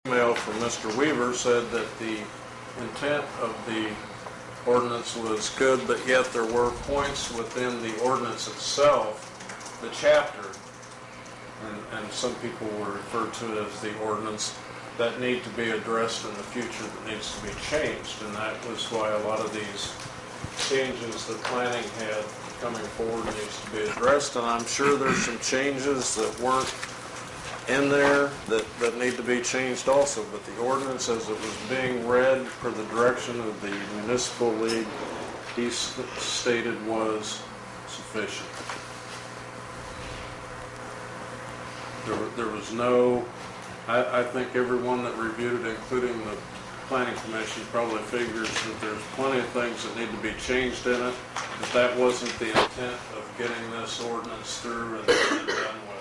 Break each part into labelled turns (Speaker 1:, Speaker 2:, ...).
Speaker 1: Email from Mr. Weaver said that the intent of the ordinance was good, but yet there were points within the ordinance itself, the chapter, and some people will refer to it as the ordinance, that need to be addressed in the future, that needs to be changed, and that was why a lot of these changes that planning had coming forward needs to be addressed, and I'm sure there's some changes that weren't in there that need to be changed also, but the ordinance as it was being read per the direction of the municipal league, he stated was sufficient. There was no, I think everyone that reviewed it, including the planning commission, probably figures that there's plenty of things that need to be changed in it, but that wasn't the intent of getting this ordinance through and done with.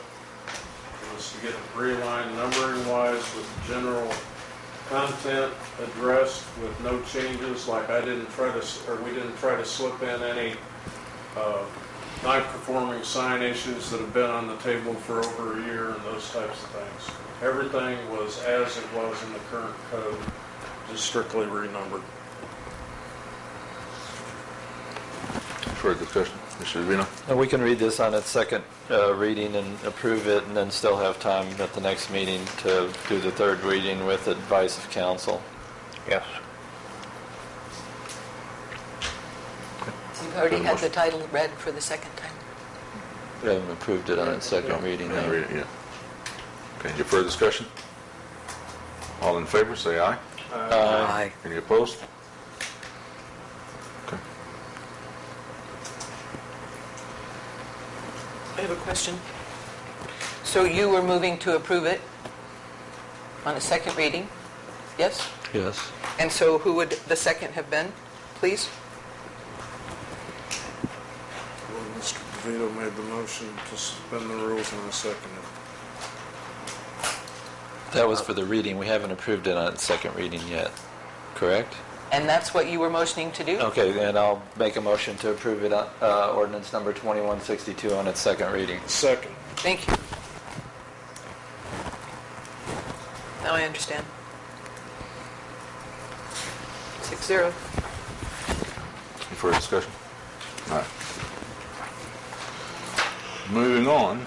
Speaker 1: To get it realigned numbering-wise with general content addressed with no changes, like we didn't try to slip in any non-conforming sign issues that have been on the table for over a year and those types of things. Everything was as it was in the current code, just strictly renumbered.
Speaker 2: Further discussion, Mr. DeVito?
Speaker 3: And we can read this on its second reading and approve it, and then still have time at the next meeting to do the third reading with advice of council.
Speaker 2: Yes.
Speaker 4: You've already had the title read for the second time.
Speaker 3: We haven't approved it on its second reading.
Speaker 2: Yeah, read it, yeah. Okay, any further discussion? All in favor, say aye.
Speaker 3: Aye.
Speaker 2: Any opposed? Okay.
Speaker 4: I have a question. So you were moving to approve it on a second reading? Yes?
Speaker 3: Yes.
Speaker 4: And so who would the second have been, please?
Speaker 1: Well, Mr. DeVito made the motion to suspend the rules and I seconded it.
Speaker 3: That was for the reading. We haven't approved it on its second reading yet, correct?
Speaker 4: And that's what you were motioning to do?
Speaker 3: Okay, then I'll make a motion to approve it, ordinance number 2162 on its second reading.
Speaker 1: Second.
Speaker 4: Thank you. Now I understand. 6-0.
Speaker 2: Any further discussion? All right. Moving on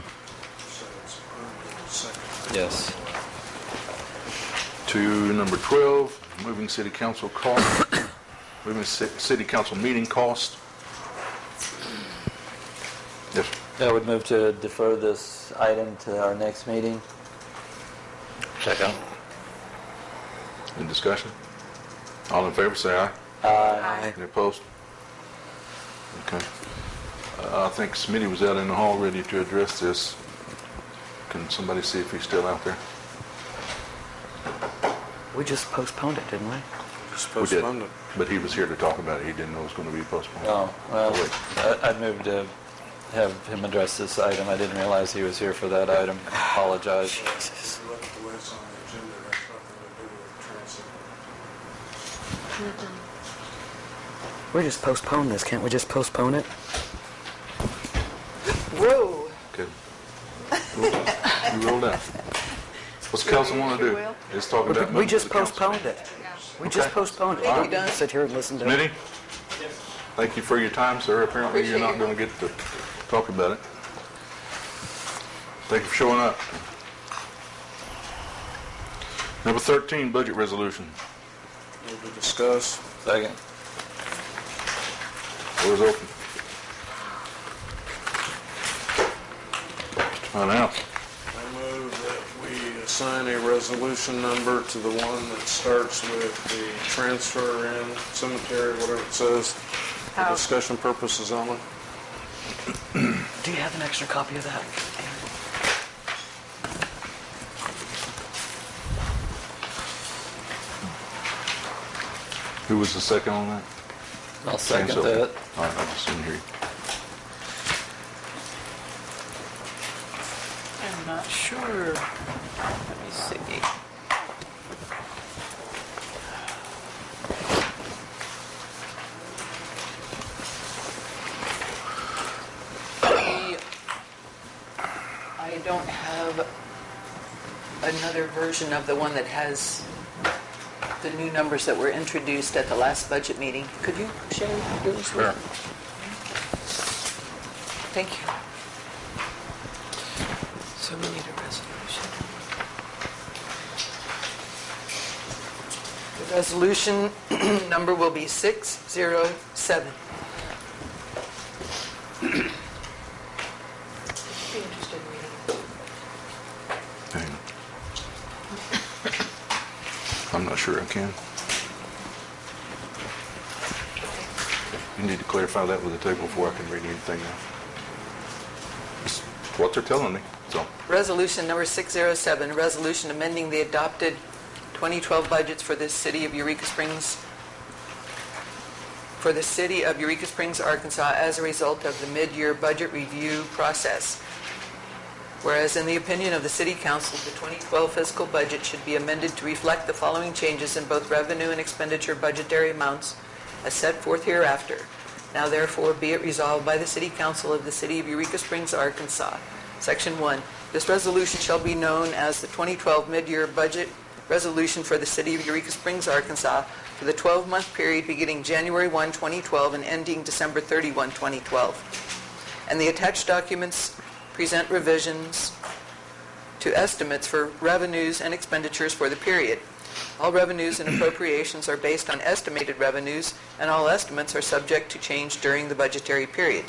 Speaker 3: Yes.
Speaker 2: to number 12, moving city council cost, moving city council meeting cost. Yes.
Speaker 3: I would move to defer this item to our next meeting.
Speaker 2: Second. Any discussion? All in favor, say aye.
Speaker 3: Aye.
Speaker 2: Any opposed? Okay. I think Smitty was out in the hall ready to address this. Can somebody see if he's still out there?
Speaker 5: We just postponed it, didn't we?
Speaker 1: Just
Speaker 2: We did,
Speaker 1: postponed it.
Speaker 2: but he was here to talk about it. He didn't know it was going to be postponed.
Speaker 3: Oh, well,
Speaker 2: wait.
Speaker 3: I'd move to have him address this item. I didn't realize he was here for that item. Apologize.
Speaker 5: Jesus.
Speaker 1: If you look at the way it's on the agenda, it has nothing to do with transit.
Speaker 5: We just postponed this. Can't we just postpone it?
Speaker 4: Whoa.
Speaker 2: Okay. You rolled out. What's the council want to do? It's talking about
Speaker 5: We
Speaker 2: moving
Speaker 5: just
Speaker 2: to the council.
Speaker 5: postponed it. We just postponed it.
Speaker 4: Thank you,
Speaker 5: We
Speaker 4: Don.
Speaker 5: sit here and listen to it.
Speaker 2: Smitty? Thank you for your time, sir. Apparently you're not going to get to talk about it. Thank you for showing up. Number 13, budget resolution.
Speaker 1: Move to discuss.
Speaker 3: Second.
Speaker 2: Floor is open. Mr. Pownall.
Speaker 1: I move that we assign a resolution number to the one that starts with the transfer in cemetery, whatever it says, for discussion purposes only.
Speaker 5: Do you have an extra copy of that?
Speaker 2: Who was the second on that?
Speaker 3: I'll second
Speaker 2: So-
Speaker 3: that.
Speaker 2: All right, I just didn't hear you.
Speaker 4: I'm not sure. Let me see. I don't have a another version of the one that has the new numbers that were introduced at the last budget meeting. Could you share those?
Speaker 2: Sure.
Speaker 4: Thank you. So we need a resolution. The resolution number will be 607.
Speaker 2: Hang on. I'm not sure I can. You need to clarify that with the table before I can read anything else. It's what they're telling me, so.
Speaker 4: Resolution number 607, a resolution amending the adopted 2012 budgets for the city of Eureka Springs, Arkansas, as a result of the mid-year budget review process. Whereas in the opinion of the City Council, the 2012 fiscal budget should be amended to reflect the following changes in both revenue and expenditure budgetary amounts as set forth hereafter. Now therefore be it resolved by the City Council of the City of Eureka Springs, Arkansas. Section 1. This resolution shall be known as the 2012 mid-year budget resolution for the City of Eureka Springs, Arkansas for the 12-month period beginning January 1, 2012 and ending December 31, 2012. And the attached documents present revisions to estimates for revenues and expenditures for the period. All revenues and appropriations are based on estimated revenues, and all estimates are subject to change during the budgetary period.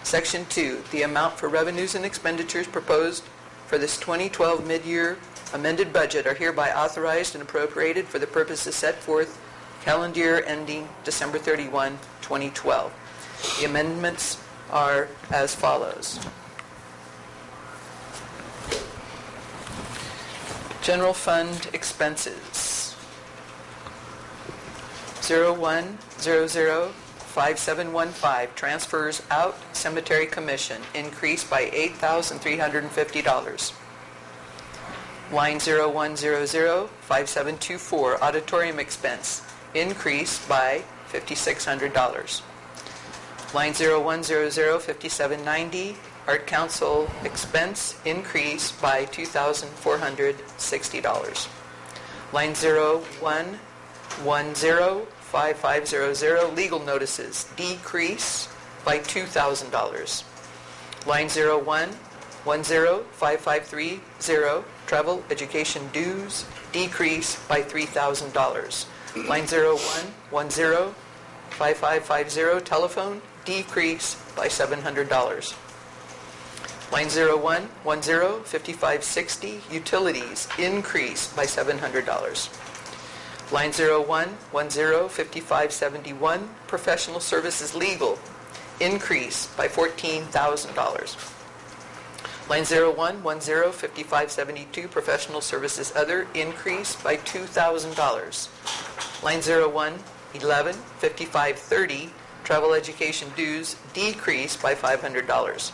Speaker 4: Section 2. The amount for revenues and expenditures proposed for this 2012 mid-year amended budget are hereby authorized and appropriated for the purposes set forth calendar year ending December 31, 2012. The amendments are as follows. General Fund expenses. 01005715, transfers out Cemetery Commission, increased by $8,350. Line 01005724, auditorium expense, increased by $5,600. Line 01005790, Art Council expense, increased by $2,460. Line 01105500, legal notices, decrease by $2,000. Line 01105530, travel education dues, decrease by $3,000. Line 01105550, telephone, decrease by $700. Line 01105560, utilities, increase by $700. Line 01105571, professional services legal, increase by $14,000. Line 01105572, professional services other, increase by $2,000. Line 01115530, travel education dues, decrease by $500.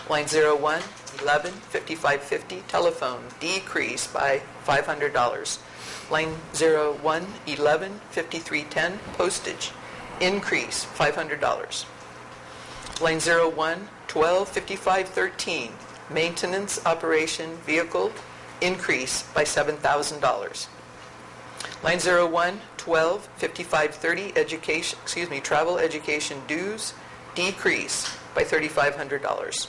Speaker 4: Line 01115550, telephone, decrease by $500. Line 01115310, postage, increase $500. Line 01125513, maintenance operation vehicle, increase by $7,000. Line 01125530, travel education dues, decrease by $3,500.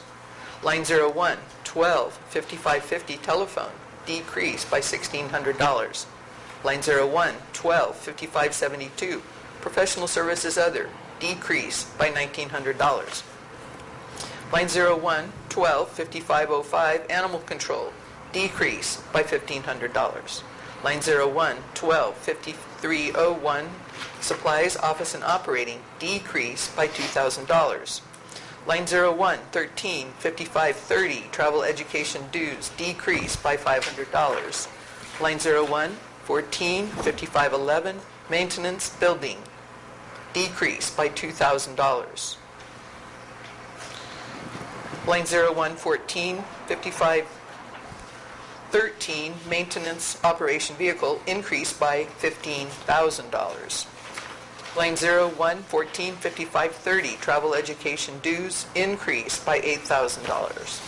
Speaker 4: Line 01125550, telephone, decrease by $1,600. Line 01125572, professional services other, decrease by $1,900. Line 01125505, animal control, decrease by $1,500. Line 01125301, supplies, office and operating, decrease by $2,000. Line 01135530, travel education dues, decrease by $500. Line 01145511, maintenance building, decrease by $2,000. Line 01145513, maintenance operation vehicle, increase by $15,000. Line 01145530, travel education dues, increase by $8,000.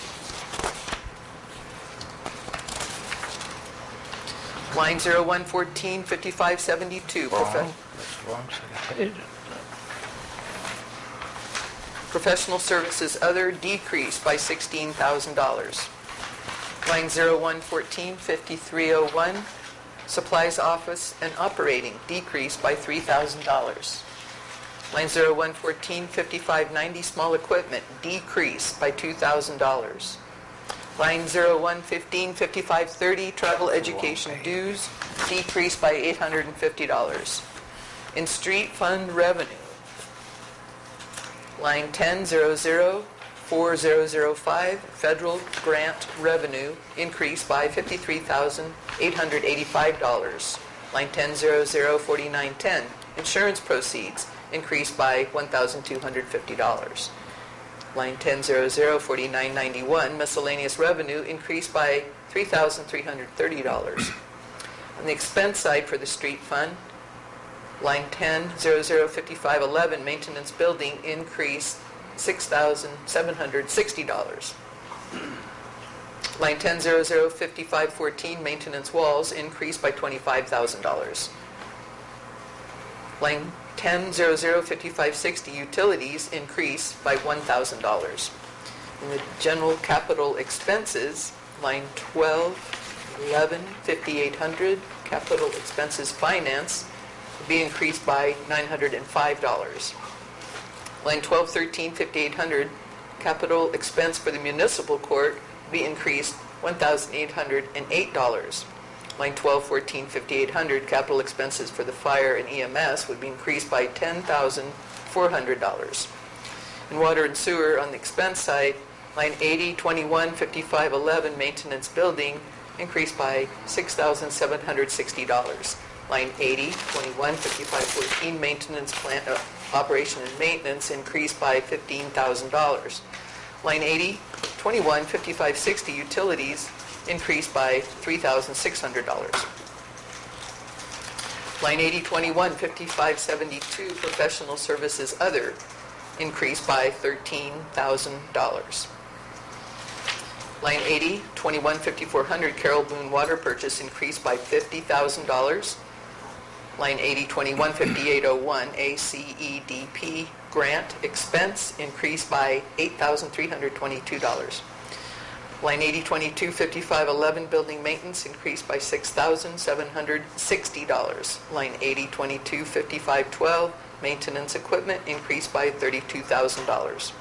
Speaker 4: Line 0114, 5572, professional services other, decreased by $16,000. Line 0114, 5301, supplies office and operating, decreased by $3,000. Line 0114, 5590, small equipment, decreased by $2,000. Line 0115, 5530, travel education dues, decreased by $850. In street fund revenue, line 1000, 4005, federal grant revenue, increased by $53,885. Line 1000, 4910, insurance proceeds, increased by $1,250. Line 1000, 4991, miscellaneous revenue, increased by $3,330. On the expense side for the street fund, line 1000, 5511, maintenance building, increased $6,760. Line 1000, 5514, maintenance walls, increased by $25,000. Line 1000, 5560, utilities, increased by $1,000. In the general capital expenses, line 1211, 5800, capital expenses finance, will be increased by $905. Line 1213, 5800, capital expense for the municipal court will be increased $1,808. Line 1214, 5800, capital expenses for the fire and EMS would be increased by $10,400. In water and sewer, on the expense side, line 80, 21, 5511, maintenance building, increased by $6,760. Line 80, 21, 5514, maintenance plant operation and maintenance, increased by $15,000. Line 80, 21, 5560, utilities, increased by $3,600. Line 8021, 5572, professional services other, increased by $13,000. Line 80, 21, 5400, Carol Boone water purchase, increased by $50,000. Line 80, 21, 5801, ACEDP grant expense, increased by $8,322. Line 8022, 5511, building maintenance, increased by $6,760. Line 8022, 5512, maintenance equipment, increased by $32,000.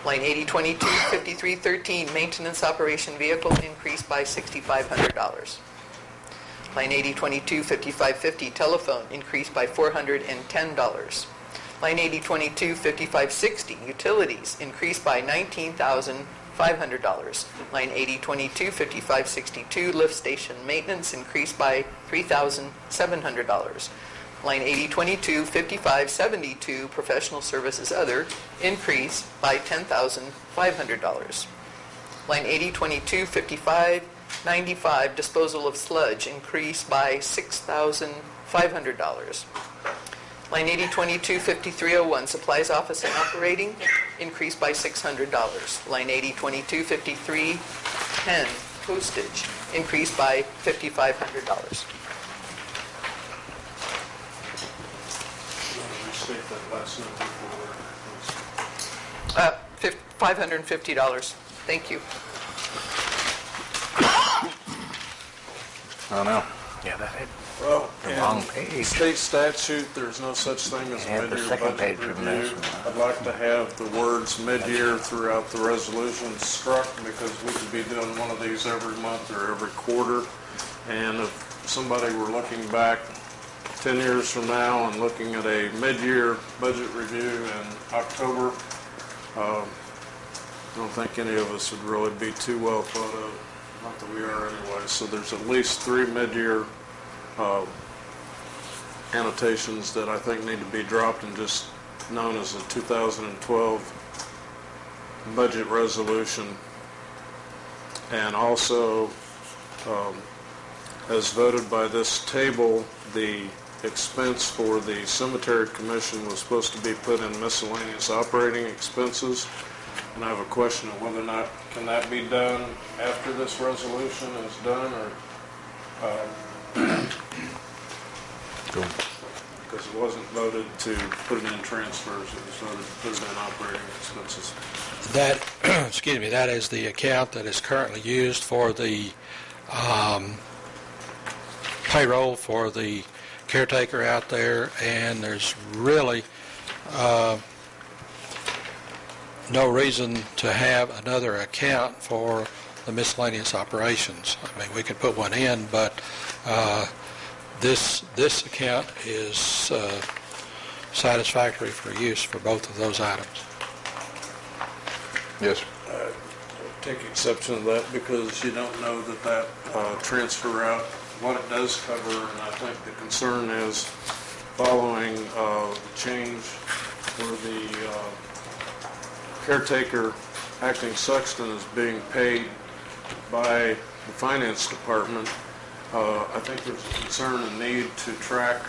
Speaker 4: Line 8022, 5313, maintenance operation vehicle, increased by $6,500. Line 8022, 5550, telephone, increased by $410. Line 8022, 5560, utilities, increased by $19,500. Line 8022, 5562, lift station maintenance, increased by $3,700. Line 8022, 5572, professional services other, increased by $10,500. Line 8022, 5595, disposal of sludge, increased by $6,500. Line 8022, 5301, supplies office and operating, increased by $600. Line 8022, 5310, postage, increased by $5,500.
Speaker 1: Restate that last number
Speaker 4: $550. Thank you.
Speaker 2: I don't know.
Speaker 5: Yeah, that had
Speaker 1: Well,
Speaker 5: the
Speaker 1: in
Speaker 5: wrong page.
Speaker 1: state statute, there's no such thing as a
Speaker 5: Yeah, the
Speaker 1: mid-year
Speaker 5: second
Speaker 1: budget
Speaker 5: page was
Speaker 1: review.
Speaker 5: missing.
Speaker 1: I'd like to have the words mid-year throughout the resolution struck, because we could be doing one of these every month or every quarter. And if somebody were looking back 10 years from now and looking at a mid-year budget review in October, I don't think any of us would really be too well thought of. Not that we are anyway. So there's at least 3 mid-year annotations that I think need to be dropped and just known as the 2012 budget resolution. And also, as voted by this table, the expense for the cemetery commission was supposed to be put in miscellaneous operating expenses. And I have a question of whether or not can that be done after this resolution is done, or
Speaker 2: Go ahead.
Speaker 1: because it wasn't voted to put it in transfers, it was voted to put it in operating expenses.
Speaker 6: That, excuse me, that is the account that is currently used for the payroll for the caretaker out there, and there's really no reason to have another account for the miscellaneous operations. I mean, we could put one in, but this account is satisfactory for use for both of those items.
Speaker 2: Yes, sir.
Speaker 1: Take exception to that because you don't know that transfer route, what it does cover, and I think the concern is following the change where the caretaker acting sexton is being paid by the finance department. I think there's a concern and need to track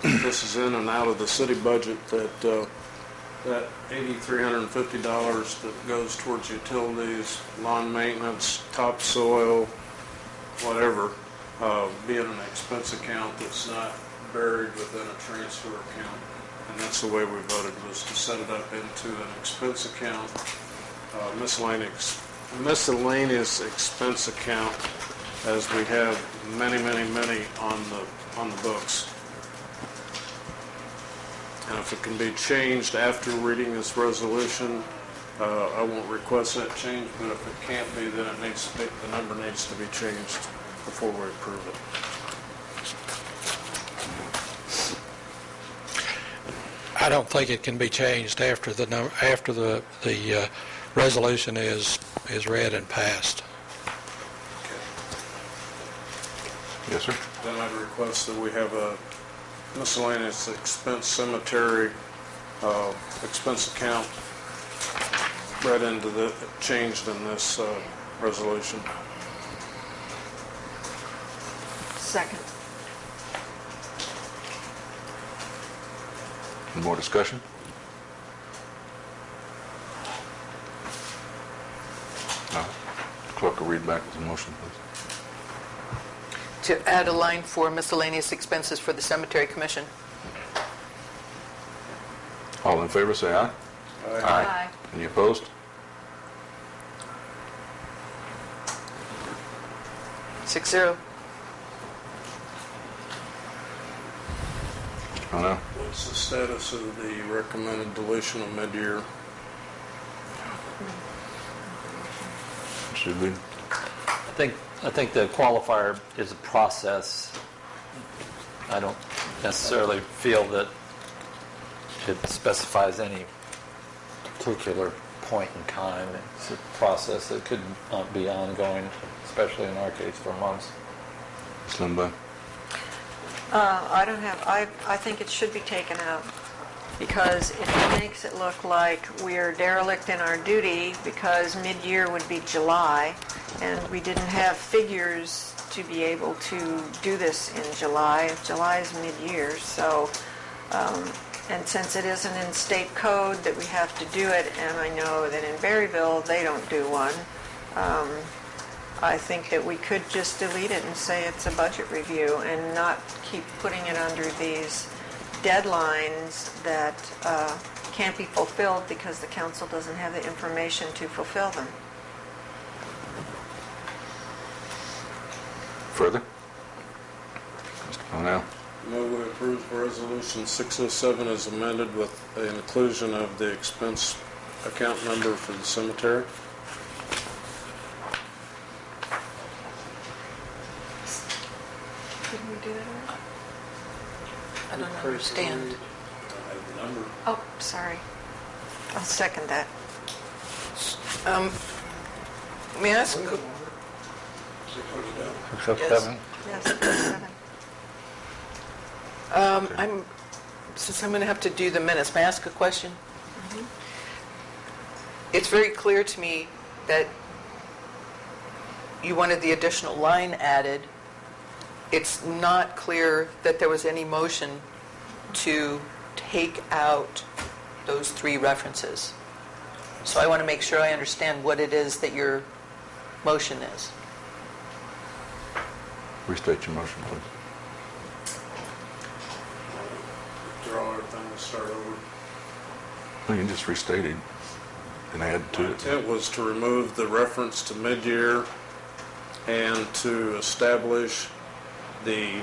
Speaker 1: this is in and out of the city budget, that $8,350 that goes towards utilities, lawn maintenance, topsoil, whatever, be in an expense account that's not buried within a transfer account. And that's the way we voted, was to set it up into an expense account, miscellaneous expense account, as we have many on the books. And if it can be changed after reading this resolution, I won't request that change, but if it can't be, then it needs to be, the number needs to be changed before we approve it.
Speaker 6: I don't think it can be changed after the resolution is read and passed.
Speaker 2: Yes, sir.
Speaker 1: Then I'd request that we have a miscellaneous expense cemetery expense account read into the, changed in this resolution.
Speaker 7: Second.
Speaker 2: Any more discussion? No. Clerk will read back the motion, please.
Speaker 4: To add a line for miscellaneous expenses for the cemetery commission.
Speaker 2: All in favor, say aye.
Speaker 7: Aye.
Speaker 2: Any opposed?
Speaker 4: Six zero.
Speaker 2: Oh, no.
Speaker 1: What's the status of the recommended deletion of mid-year?
Speaker 2: Should we?
Speaker 3: I think the qualifier is a process. I don't necessarily feel that it specifies any particular point in time. It's a process that could be ongoing, especially in our case, for months.
Speaker 2: Stand by.
Speaker 7: I think it should be taken out because it makes it look like we're derelict in our duty because mid-year would be July and we didn't have figures to be able to do this in July. July is mid-year, so and since it isn't in state code that we have to do it, and I know that in Berryville they don't do one, I think that we could just delete it and say it's a budget review and not keep putting it under these deadlines that can't be fulfilled because the council doesn't have the information to fulfill them.
Speaker 2: Further? Mr. Pownall.
Speaker 1: Move we approve resolution 607 as amended with the inclusion of the expense account number for the cemetery.
Speaker 7: Didn't we do that already?
Speaker 4: I don't understand.
Speaker 1: I have the number.
Speaker 7: Oh, sorry. I'll second that.
Speaker 4: May I ask? Yes.
Speaker 7: Yes, 7.
Speaker 4: Since I'm going to have to do the minutes, may I ask a question? It's very clear to me that you wanted the additional line added. It's not clear that there was any motion to take out those 3 references. So I want to make sure I understand what it is that your motion is.
Speaker 2: Restate your motion, please.
Speaker 1: Draw everything and start over.
Speaker 2: Well, you can just restate it and add
Speaker 1: My
Speaker 2: to it.
Speaker 1: intent was to remove the reference to mid-year and to establish the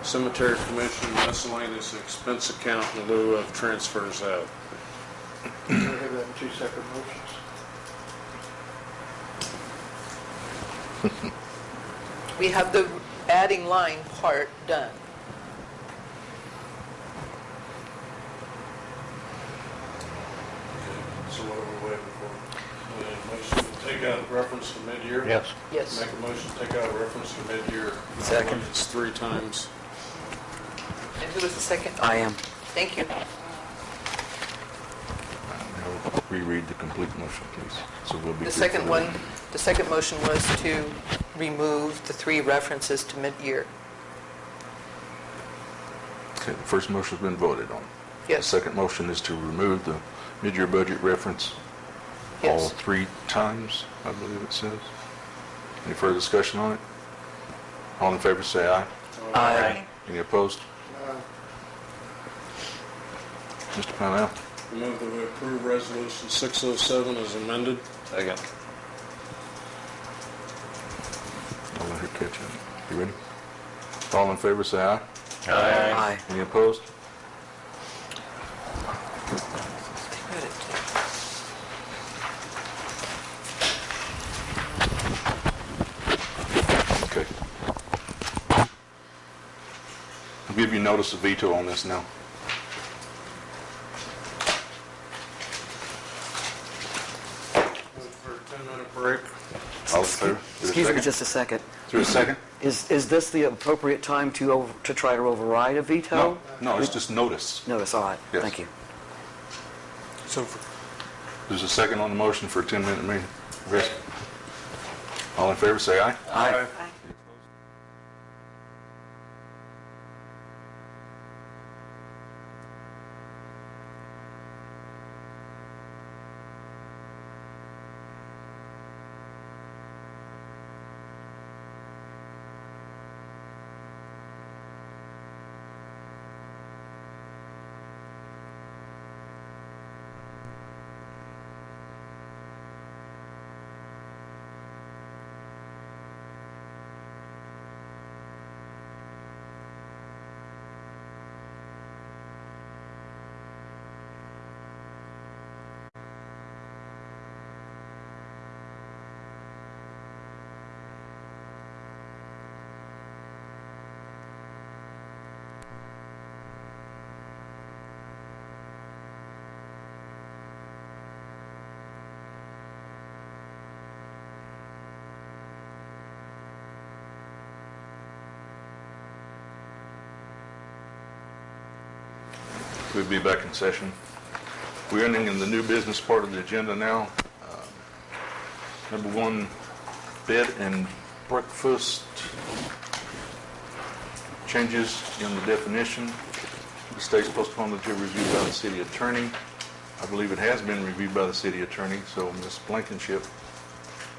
Speaker 1: Cemetery Commission miscellaneous expense account in lieu of transfers out.
Speaker 8: We have that in two separate motions.
Speaker 4: We have the adding line part done.
Speaker 1: So what are we waiting for? We need a motion to take out reference to mid-year?
Speaker 5: Yes.
Speaker 4: Yes.
Speaker 1: Make a motion to take out reference to mid-year.
Speaker 5: Second.
Speaker 1: It's 3 times.
Speaker 4: And who was the second?
Speaker 5: I am.
Speaker 4: Thank you.
Speaker 2: Now, reread the complete motion, please. So we'll be
Speaker 4: The
Speaker 2: clear
Speaker 4: second
Speaker 2: for
Speaker 4: one,
Speaker 2: that.
Speaker 4: the second motion was to remove the 3 references to mid-year.
Speaker 2: Okay, the first motion's been voted on. The
Speaker 4: Yes.
Speaker 2: second motion is to remove the mid-year budget reference all
Speaker 4: Yes.
Speaker 2: 3 times, I believe it says. Any further discussion on it? All in favor say aye.
Speaker 5: Aye.
Speaker 2: Any opposed? Mr. Pownall?
Speaker 1: I move that we approve Resolution 607 as amended.
Speaker 3: Second.
Speaker 2: I'll let her catch up. You ready? All in favor say aye.
Speaker 5: Aye.
Speaker 2: Any opposed? Okay. I'll give you notice of veto on this now.
Speaker 1: Move for a 10-minute break.
Speaker 2: All in favor? Is there a
Speaker 5: Excuse me
Speaker 2: second?
Speaker 5: just a second.
Speaker 2: Is there a second?
Speaker 5: Is this the appropriate time to try to override a veto?
Speaker 2: No, it's just notice.
Speaker 5: Notice, all right.
Speaker 2: Yes.
Speaker 5: Thank you.
Speaker 1: So
Speaker 2: There's a second on the motion for a 10-minute meeting. Rest. All in favor, say aye.
Speaker 5: Aye.
Speaker 2: We'll be back in session. We're ending in the new business part of the agenda now. Number 1, bed and breakfast changes in the definition. The state's postponed until reviewed by the city attorney. I believe it has been reviewed by the city attorney, so Ms. Blankenship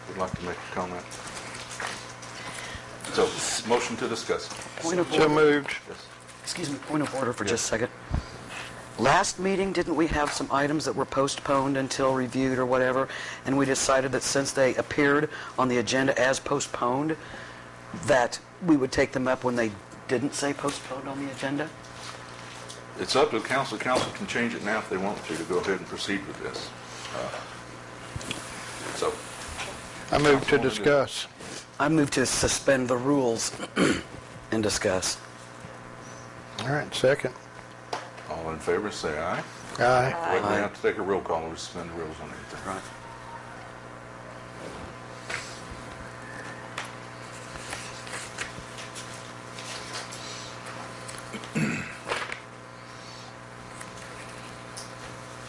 Speaker 2: would like to make a comment. So, motion to discuss.
Speaker 5: Point of
Speaker 8: So
Speaker 5: order.
Speaker 8: moved.
Speaker 2: Yes.
Speaker 5: Excuse me, point of order for just a second. Last meeting, didn't we have some items that were postponed until reviewed or whatever? And we decided that since they appeared on the agenda as postponed, that we would take them up when they didn't say postponed on the agenda?
Speaker 2: It's up to the council. The council can change it now if they want to go ahead and proceed with this. So,
Speaker 8: I move to discuss.
Speaker 5: I move to suspend the rules and discuss.
Speaker 8: All right, second.
Speaker 2: all in favor, say aye.
Speaker 8: Aye.
Speaker 2: Wait, we have to take a roll call. We'll suspend the rules on anything.
Speaker 5: Right.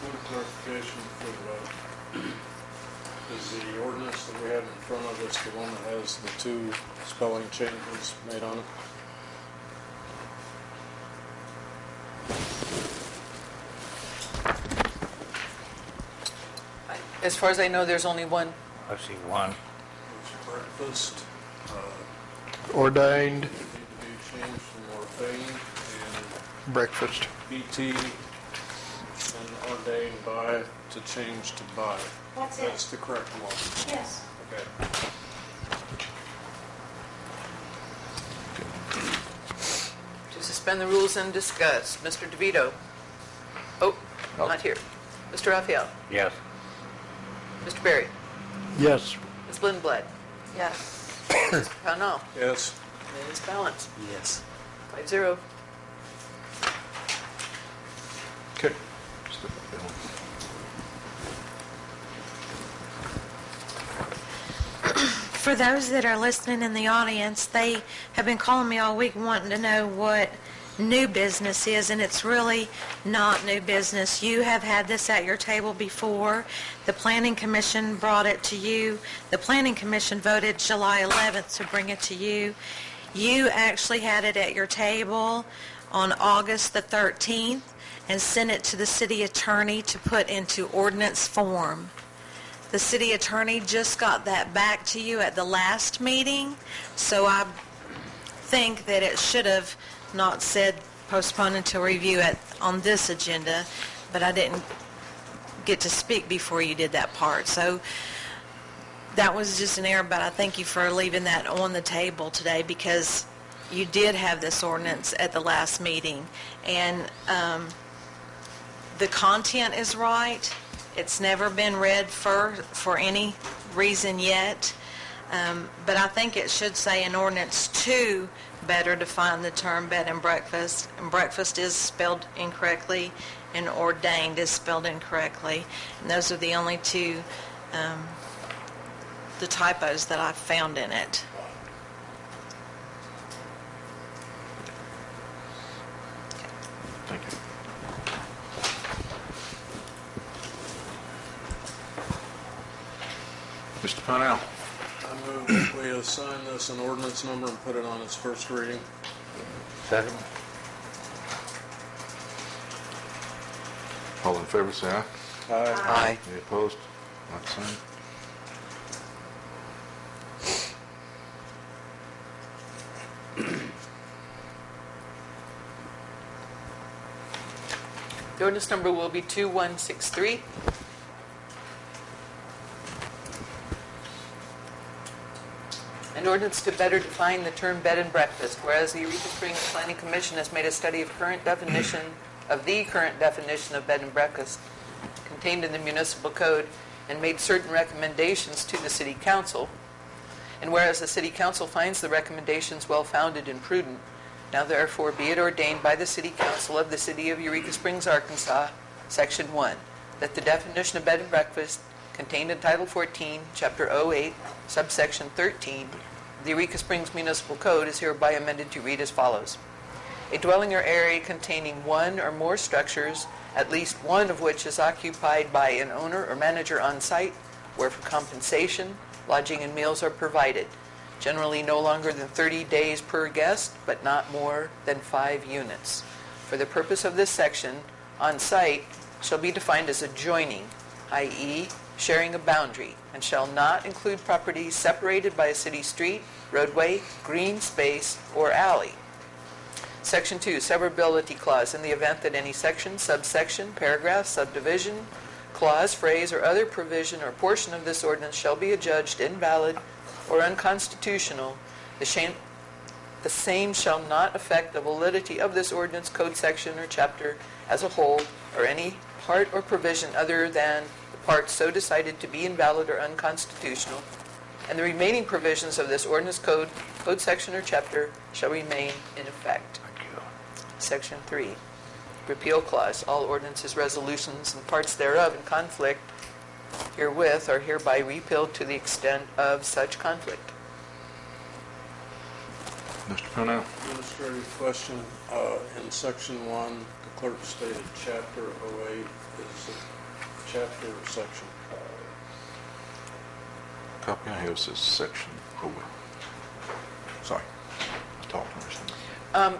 Speaker 1: One clarification before the vote. Is the ordinance that we have in front of us the one that has the 2 spelling changes made on it?
Speaker 4: As far as I know, there's only one.
Speaker 5: I've seen one.
Speaker 1: Breakfast,
Speaker 8: ordained
Speaker 1: need to be changed from ordained
Speaker 8: breakfast.
Speaker 1: and PT and ordained by to change to by.
Speaker 9: That's it.
Speaker 1: That's the correct one.
Speaker 9: Yes.
Speaker 1: Okay.
Speaker 4: To suspend the rules and discuss. Mr. DeVito? Oh, not here. Mr. Raphael?
Speaker 10: Yes.
Speaker 4: Mr. Berry?
Speaker 8: Yes.
Speaker 4: Ms. Lindblad?
Speaker 7: Yes.
Speaker 4: Mr. Pownall?
Speaker 1: Yes.
Speaker 4: Ms. Ballance?
Speaker 3: Yes.
Speaker 4: 5-0.
Speaker 2: Okay. Step up, Ellen.
Speaker 9: For those that are listening in the audience, they have been calling me all week wanting to know what new business is, and it's really not new business. You have had this at your table before. The Planning Commission brought it to you. The Planning Commission voted July 11th to bring it to you. You actually had it at your table on August the 13th and sent it to the city attorney to put into ordinance form. The city attorney just got that back to you at the last meeting, so I think that it should have not said postpone until review on this agenda, but I didn't get to speak before you did that part. So that was just an error, but I thank you for leaving that on the table today because you did have this ordinance at the last meeting. And the content is right. It's never been read for any reason yet. But I think it should say in ordinance 2 better define the term bed and breakfast. And breakfast is spelled incorrectly and ordained is spelled incorrectly. And those are the only two the typos that I've found in it.
Speaker 2: Thank you. Mr. Pownall.
Speaker 1: I move that we assign this an ordinance number and put it on its first reading.
Speaker 10: Second?
Speaker 2: All in favor, say aye.
Speaker 5: Aye.
Speaker 2: Any opposed? Like sign.
Speaker 4: The ordinance number will be 2163. An ordinance to better define the term bed and breakfast, whereas the Eureka Springs Planning Commission has made a study of the current definition of bed and breakfast contained in the municipal code and made certain recommendations to the city council. And whereas the city council finds the recommendations well-founded and prudent, now therefore be it ordained by the city council of the city of Eureka Springs, Arkansas, section 1, that the definition of bed and breakfast contained in Title 14, Chapter 08, subsection 13, of the Eureka Springs Municipal Code is hereby amended to read as follows. A dwelling or area containing one or more structures, at least one of which is occupied by an owner or manager on site, where for compensation, lodging and meals are provided, generally no longer than 30 days per guest, but not more than 5 units. For the purpose of this section, on site shall be defined as adjoining, i.e., sharing a boundary, and shall not include properties separated by a city street, roadway, green space, or alley. Section 2, severability clause. In the event that any section, subsection, paragraph, subdivision, clause, phrase, or other provision or portion of this ordinance shall be adjudged invalid or unconstitutional, the same shall not affect the validity of this ordinance, code section, or chapter as a whole, or any part or provision other than the part so decided to be invalid or unconstitutional, and the remaining provisions of this ordinance, code section, or chapter shall remain in effect. Section 3, repeal clause. All ordinances, resolutions, and parts thereof in conflict herewith are hereby repealed to the extent of such conflict.
Speaker 2: Mr. Pownall.
Speaker 1: Administrative question. In section 1, the clerk stated chapter 08. Is it chapter or section?
Speaker 2: Copy I have says section. Oh, well. Sorry. I talked or something.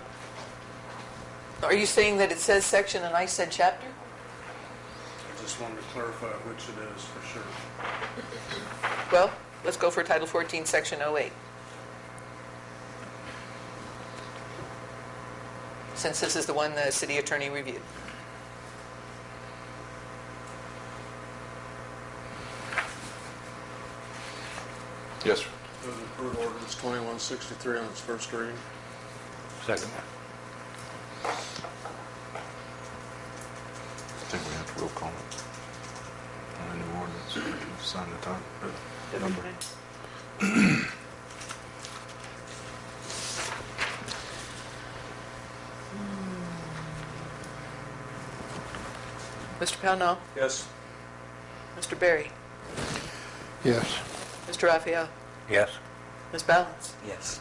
Speaker 4: Are you saying that it says section and I said chapter?
Speaker 1: I just wanted to clarify which it is for sure.
Speaker 4: Well, let's go for Title 14, Section 08. since this is the one the city attorney reviewed.
Speaker 2: Yes, sir.
Speaker 1: Move to approve ordinance 2163 on its first reading.
Speaker 3: Second.
Speaker 2: I think we have to roll call it. On the new ordinance, sign the time, number.
Speaker 4: Mr. Pownall?
Speaker 1: Yes.
Speaker 4: Mr. Berry?
Speaker 8: Yes.
Speaker 4: Mr. Raphael?
Speaker 3: Yes.
Speaker 4: Ms. Ballance?
Speaker 5: Yes.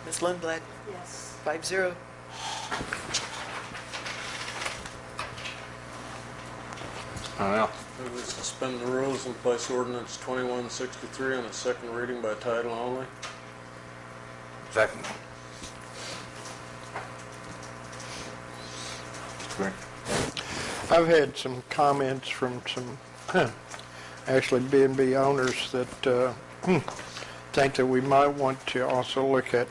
Speaker 4: Ms. Lundblad?
Speaker 7: Yes.
Speaker 4: 5-0.
Speaker 2: Now,
Speaker 1: Move to suspend the rules and place ordinance 2163 on its second reading by title only.
Speaker 3: Second.
Speaker 2: Mr. Green.
Speaker 8: I've had some comments from some, actually B&B owners that think that we might want to also look at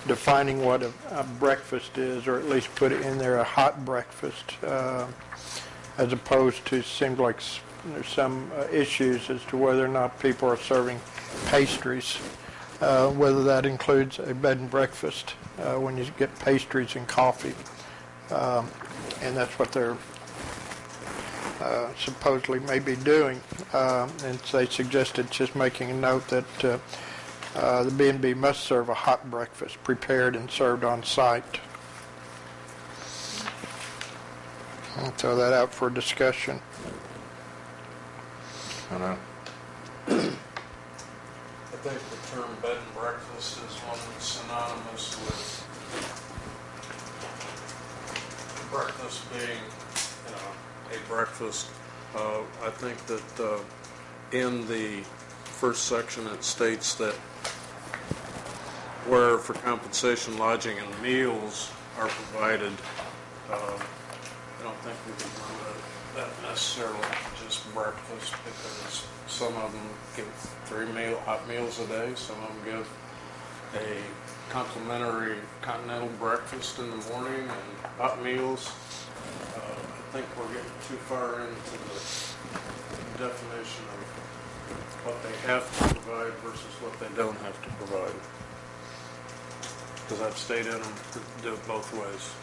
Speaker 8: defining what a breakfast is, or at least put it in there, a hot breakfast, as opposed to, seems like there's some issues as to whether or not people are serving pastries, whether that includes a bed and breakfast when you get pastries and coffee. And that's what they're supposedly may be doing. And they suggested just making a note that the B&B must serve a hot breakfast prepared and served on site. I'll throw that out for discussion.
Speaker 2: I know.
Speaker 1: I think the term bed and breakfast is one that's synonymous with breakfast being, a breakfast. I think that in the first section it states that where for compensation, lodging, and meals are provided, I don't think we can limit that necessarily to just breakfast, because some of them give 3 hot meals a day, some of them give a complimentary continental breakfast in the morning and hot meals. I think we're getting too far into the definition of what they have to provide versus what they don't have to provide. Because I've stayed in them to do it both ways.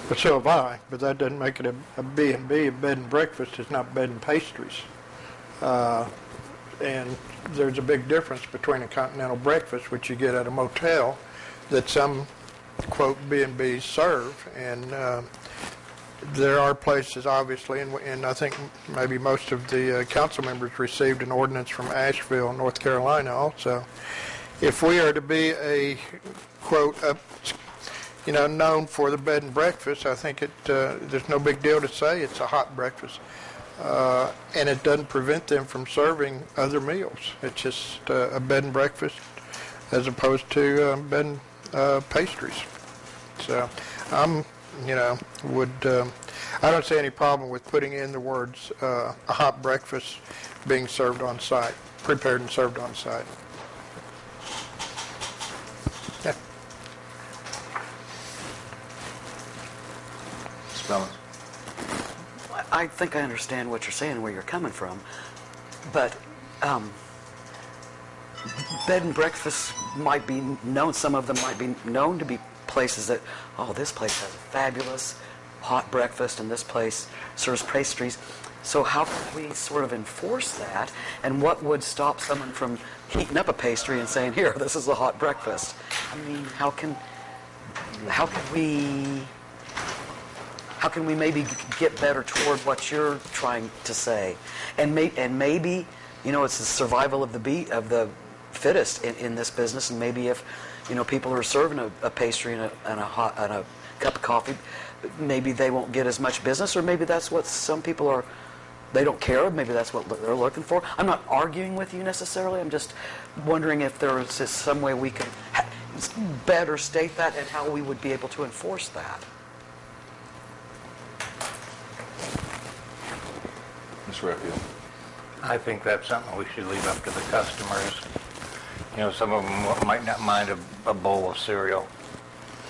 Speaker 8: But so have I, but that doesn't make it a B&B. A bed and breakfast is not bed and pastries. And there's a big difference between a continental breakfast, which you get at a motel, that some, quote, B&Bs serve. And there are places, obviously, and I think maybe most of the council members received an ordinance from Asheville, North Carolina also. If we are to be a, quote, known for the bed and breakfast, I think there's no big deal to say it's a hot breakfast. And it doesn't prevent them from serving other meals. It's just a bed and breakfast as opposed to bed and pastries. So I don't see any problem with putting in the words a hot breakfast being served on site, prepared and served on site. Yeah.
Speaker 2: Balance.
Speaker 5: I think I understand what you're saying, where you're coming from, but bed and breakfasts might be known, some of them might be known to be places that, oh, this place has a fabulous hot breakfast and this place serves pastries. So how can we sort of enforce that, and what would stop someone from heating up a pastry and saying, here, this is a hot breakfast? I mean, how can we maybe get better toward what you're trying to say? And maybe, it's the survival of the fittest in this business. And maybe if, people are serving a pastry and a cup of coffee, maybe they won't get as much business, or maybe that's what some people are. They don't care. Maybe that's what they're looking for. I'm not arguing with you necessarily. I'm just wondering if there is some way we can better state that and how we would be able to enforce that.
Speaker 2: Mr. Raphael.
Speaker 10: I think that's something we should leave up to the customers. some of them might not mind a bowl of cereal.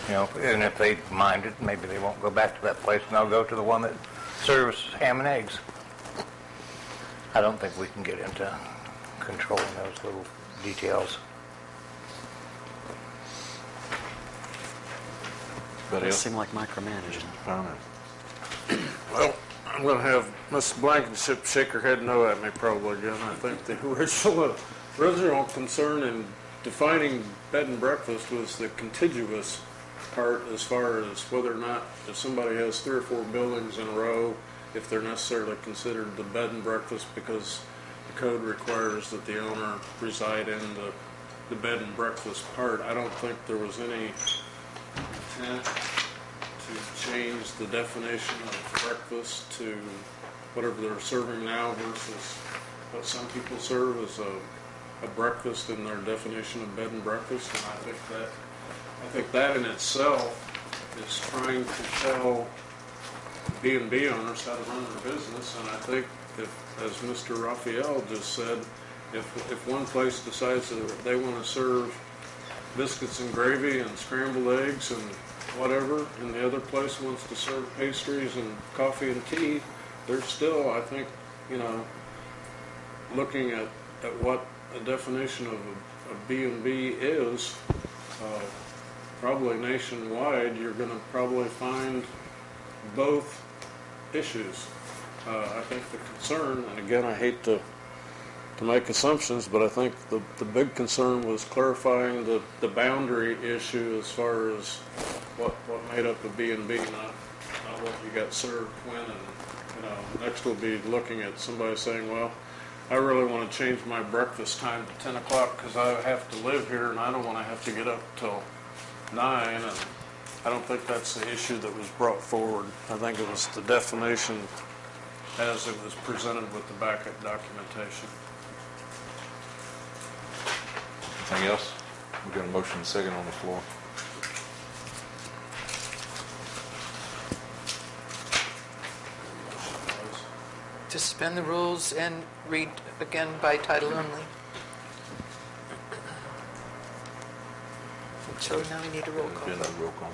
Speaker 10: And if they mind it, maybe they won't go back to that place and they'll go to the one that serves ham and eggs. I don't think we can get into controlling those little details.
Speaker 2: Anybody
Speaker 5: Doesn't
Speaker 2: else?
Speaker 5: seem like micromanaging.
Speaker 2: Comment?
Speaker 1: Well, I'm going to have Ms. Blankenship shake her head no at me probably again. I think the original concern in defining bed and breakfast was the contiguous part as far as whether or not if somebody has 3 or 4 buildings in a row, if they're necessarily considered the bed and breakfast because the code requires that the owner reside in the bed and breakfast part. I don't think there was any intent to change the definition of breakfast to whatever they're serving now versus what some people serve as a breakfast in their definition of bed and breakfast. And I think that in itself is trying to tell B&B owners how to run their business. And I think if, as Mr. Raphael just said, if one place decides that they want to serve biscuits and gravy and scrambled eggs and whatever, and the other place wants to serve pastries and coffee and tea, they're still, I think, looking at what the definition of a B&B is, probably nationwide, you're going to probably find both issues. I think the concern, and again, I hate to make assumptions, but I think the big concern was clarifying the boundary issue as far as what made up a B&B, not what you got served when. And next we'll be looking at somebody saying, well, I really want to change my breakfast time to 10 o'clock because I have to live here and I don't want to have to get up till 9. And I don't think that's the issue that was brought forward. I think it was the definition as it was presented with the backup documentation.
Speaker 2: Anything else? We've got a motion and second on the floor.
Speaker 4: To suspend the rules and read again by title only. So now we need a roll call
Speaker 2: Agenda
Speaker 4: vote.
Speaker 2: roll call.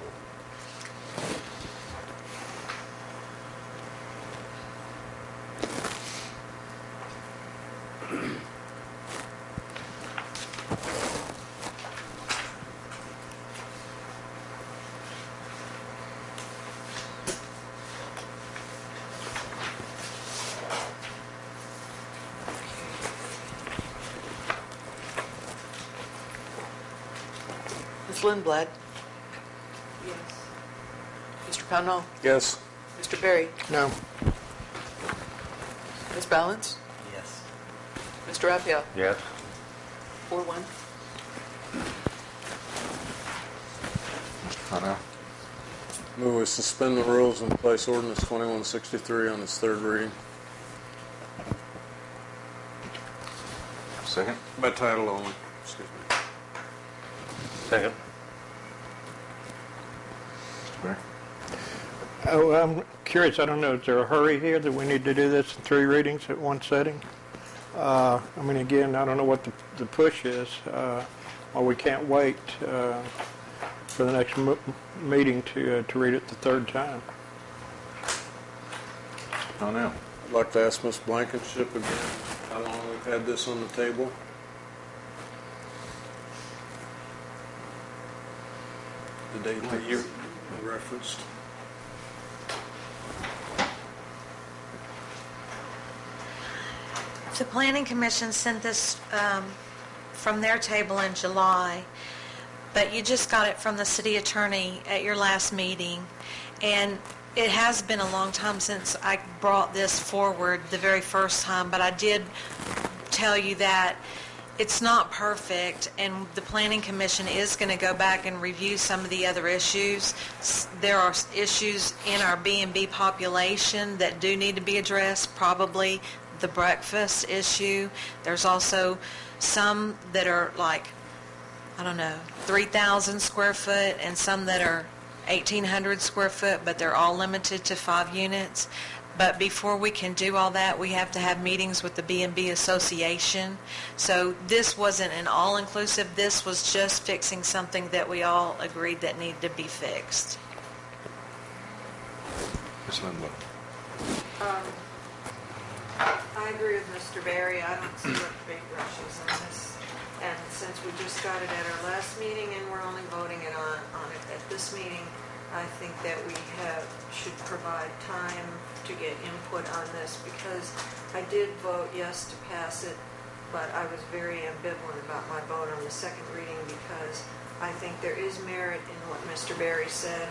Speaker 4: Ms. Lindblad? Yes. Mr. Pownall?
Speaker 1: Yes.
Speaker 4: Mr. Berry?
Speaker 8: No.
Speaker 4: Ms. Ballance?
Speaker 3: Yes.
Speaker 4: Mr. Raphael?
Speaker 10: Yes.
Speaker 4: 4-1.
Speaker 2: Mr. Pownell?
Speaker 1: Move we suspend the rules and place ordinance 2163 on its third reading.
Speaker 2: Second?
Speaker 1: By title only. Excuse me.
Speaker 10: Second.
Speaker 2: Mr. Berry?
Speaker 8: Oh, I'm curious, I don't know, is there a hurry here that we need to do this in 3 readings at one setting? I mean, again, I don't know what the push is, or we can't wait for the next meeting to read it the 3rd time.
Speaker 2: Pownell?
Speaker 1: I'd like to ask Ms. Blankenship again how long we've had this on the table. The date that you referenced.
Speaker 9: The Planning Commission sent this from their table in July, but you just got it from the city attorney at your last meeting, and it has been a long time since I brought this forward the very first time, but I did tell you that it's not perfect, and the Planning Commission is going to go back and review some of the other issues. There are issues in our B&B population that do need to be addressed, probably the breakfast issue. There's also some that are like, 3,000 square foot, and some that are 1,800 square foot, but they're all limited to 5 units. But before we can do all that, we have to have meetings with the B&B Association. So this wasn't an all-inclusive. This was just fixing something that we all agreed that needed to be fixed.
Speaker 2: Ms. Lindblad.
Speaker 7: I agree with Mr. Berry. I don't see what the big rush is on this. And since we just got it at our last meeting and we're only voting it on it at this meeting, I think that we should provide time to get input on this, because I did vote yes to pass it, but I was very ambivalent about my vote on the second reading, because I think there is merit in what Mr. Berry said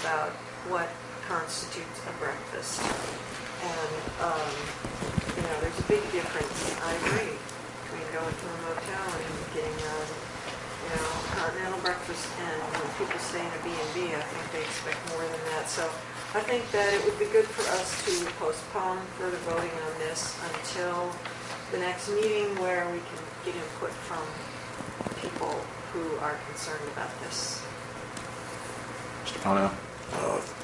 Speaker 7: about what constitutes a breakfast. And, there's a big difference, I agree, between going to a motel and getting a continental breakfast. And when people stay in a B&B, I think they expect more than that. So I think that it would be good for us to postpone further voting on this until the next meeting, where we can get input from people who are concerned about this.
Speaker 2: Mr. Pownall.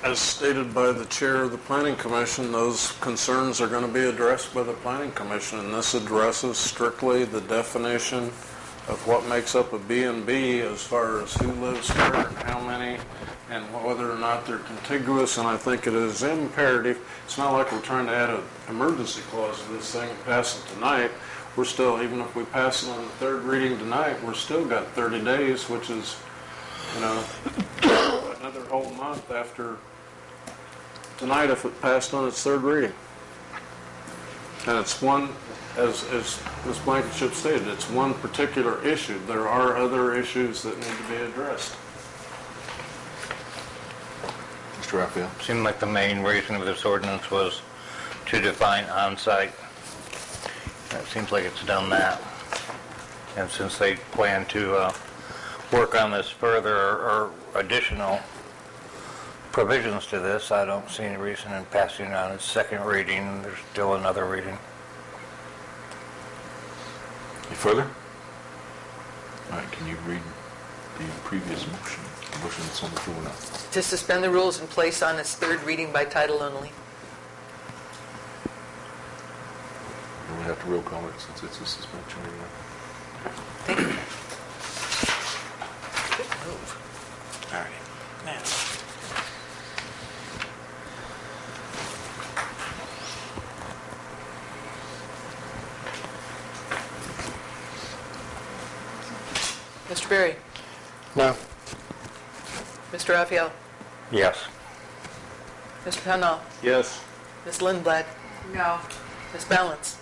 Speaker 1: As stated by the chair of the Planning Commission, those concerns are going to be addressed by the Planning Commission, and this addresses strictly the definition of what makes up a B&B as far as who lives there and how many, and whether or not they're contiguous. And I think it is imperative. It's not like we're trying to add an emergency clause to this thing and pass it tonight. We're still, even if we pass it on the third reading tonight, we're still got 30 days, which is, another whole month after tonight if it passed on its third reading. And it's one, as Ms. Blankenship stated, it's one particular issue. There are other issues that need to be addressed.
Speaker 2: Mr. Raphael.
Speaker 10: Seemed like the main reason of this ordinance was to define on-site. It seems like it's done that. And since they plan to work on this further, or additional provisions to this, I don't see any reason in passing it on its second reading. There's still another reading.
Speaker 2: Any further? All right, can you read the previous motion? The motion that's on the floor now.
Speaker 4: To suspend the rules in place on its third reading by title only.
Speaker 2: We have to roll call it since it's a suspension anyway.
Speaker 4: Thank you.
Speaker 5: All right. Man.
Speaker 4: Mr. Berry?
Speaker 8: No.
Speaker 4: Mr. Raphael?
Speaker 10: Yes.
Speaker 4: Mr. Pownall?
Speaker 1: Yes.
Speaker 4: Ms. Lindblad?
Speaker 7: No.
Speaker 4: Ms. Ballance?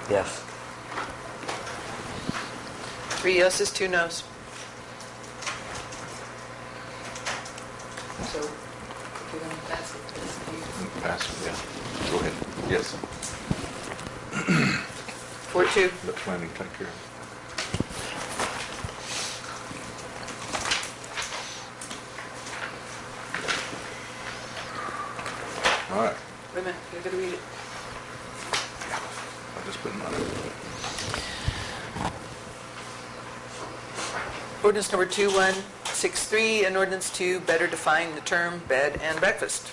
Speaker 5: Yes.
Speaker 4: 3 yeses, 2 noes. So, if you're going to pass it,
Speaker 2: Pass it, yeah. Go ahead. Yes.
Speaker 4: 4-2.
Speaker 2: Let planning take care of it. All right.
Speaker 4: Wait a minute, you're going to read it.
Speaker 2: I'll just put mine in.
Speaker 4: Ordinance number 2163, an ordinance to better define the term bed and breakfast.